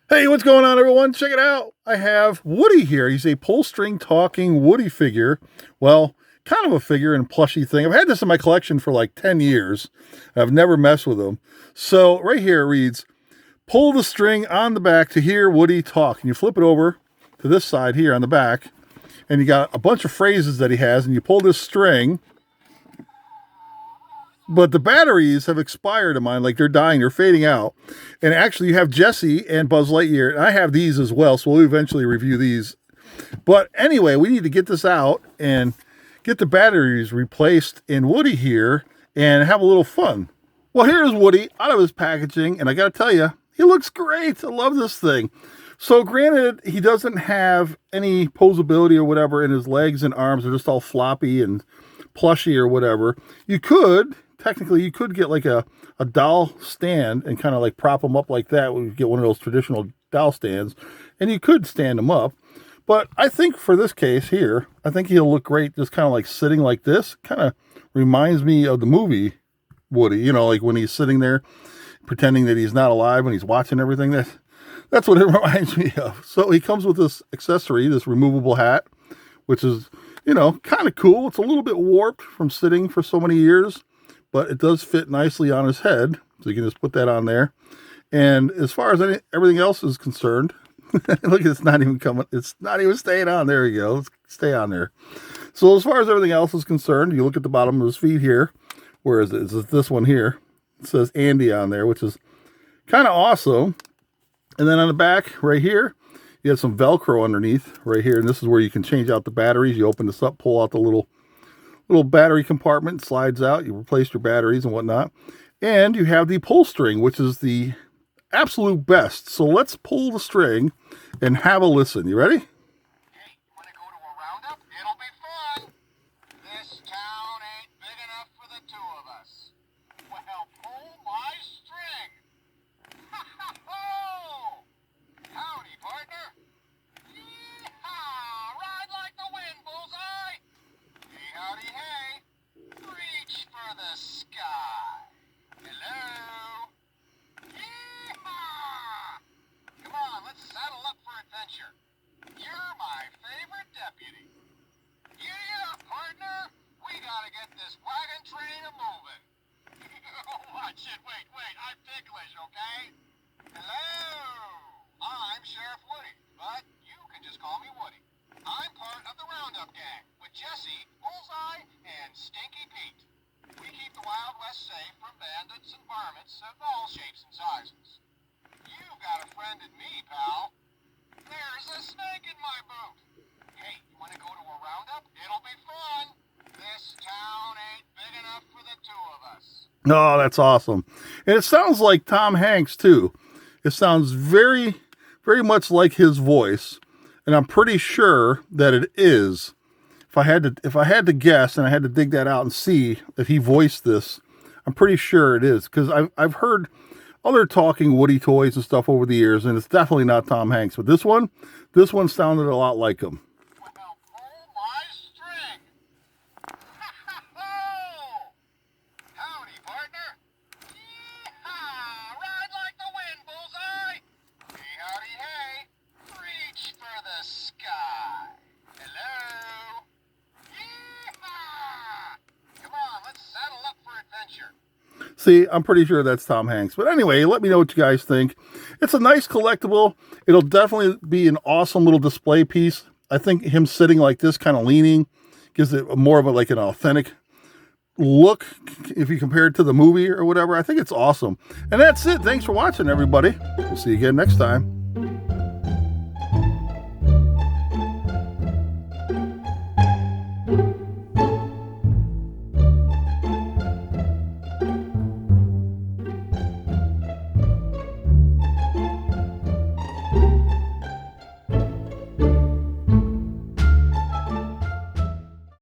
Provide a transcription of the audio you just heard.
Hey, what's going on, everyone? Check it out. I have Woody here. He's a pull string talking Woody figure. Well, kind of a figure and plushy thing. I've had this in my collection for like 10 years. I've never messed with him. So right here it reads, pull the string on the back to hear Woody talk. And you flip it over to this side here on the back. And you got a bunch of phrases that he has. And you pull this string. But the batteries have expired of mine, like they're dying, they're fading out. And actually you have Jesse and Buzz Lightyear, and I have these as well, so we'll eventually review these. But anyway, we need to get this out and get the batteries replaced in Woody here and have a little fun. Well, here's Woody out of his packaging, and I gotta tell you, he looks great. I love this thing. So granted, he doesn't have any posability or whatever in his legs and arms. They're just all floppy and plushy or whatever. Technically, you could get like a doll stand and kind of like prop them up like that. We get one of those traditional doll stands, and you could stand them up. But I think for this case here, I think he'll look great just kind of like sitting like this. Kind of reminds me of the movie Woody, you know, like when he's sitting there pretending that he's not alive and he's watching everything. That's what it reminds me of. So he comes with this accessory, this removable hat, which is, you know, kind of cool. It's a little bit warped from sitting for so many years, but it does fit nicely on his head. So you can just put that on there. And as far as everything else is concerned, look, it's not even coming. It's not even staying on. There you go. Let's stay on there. So as far as everything else is concerned, you look at the bottom of his feet here. Where is it? It's this one here. It says Andy on there, which is kind of awesome. And then on the back right here, you have some Velcro underneath right here. And this is where you can change out the batteries. You open this up, pull out the little battery compartment, slides out. You replace your batteries and whatnot. And you have the pull string, which is the absolute best. So let's pull the string and have a listen. You ready? Hey, you want to go to a roundup? It'll be fun. This town ain't big enough for the two of us. Well, pull my string. Ha-ha-ho! Howdy, partner. Yee-haw! Ride like the wind, bullseye. Hey, howdy, hey. Reach for the sky. Hello. Yee-haw! Come on, let's saddle up for adventure. You're my favorite deputy. Giddy up, partner. We gotta get this wagon train a-moving. Watch it. Wait. I'm ticklish, okay? Hello. I'm Sheriff Woody, but you can just call me Woody. I'm part of the Roundup gang with Jesse, Bullseye, and Stinky Pete. We keep the Wild West safe from bandits and varmints of all shapes and sizes. You've got a friend in me, pal. There's a snake in my boot. Hey, you want to go to a roundup? It'll be fun. This town ain't big enough for the two of us. Oh, that's awesome. And it sounds like Tom Hanks, too. It sounds very, very much like his voice. And I'm pretty sure that it is. If I had to guess, and I had to dig that out and see if he voiced this, I'm pretty sure it is. Because I've heard other talking Woody toys and stuff over the years, and it's definitely not Tom Hanks. But this one sounded a lot like him. Well, pull my string. Ha-ha-ho! Howdy, partner. Yee-haw! Ride like the wind, bullseye. Hey, howdy, hey. Reach for the sky. Hello. Yee-haw! Come on, let's saddle up for adventure. See, I'm pretty sure that's Tom Hanks. But anyway, let me know what you guys think. It's a nice collectible. It'll definitely be an awesome little display piece. I think him sitting like this, kind of leaning, gives it more of an authentic look if you compare it to the movie or whatever. I think it's awesome. And that's it. Thanks for watching, everybody. We'll see you again next time.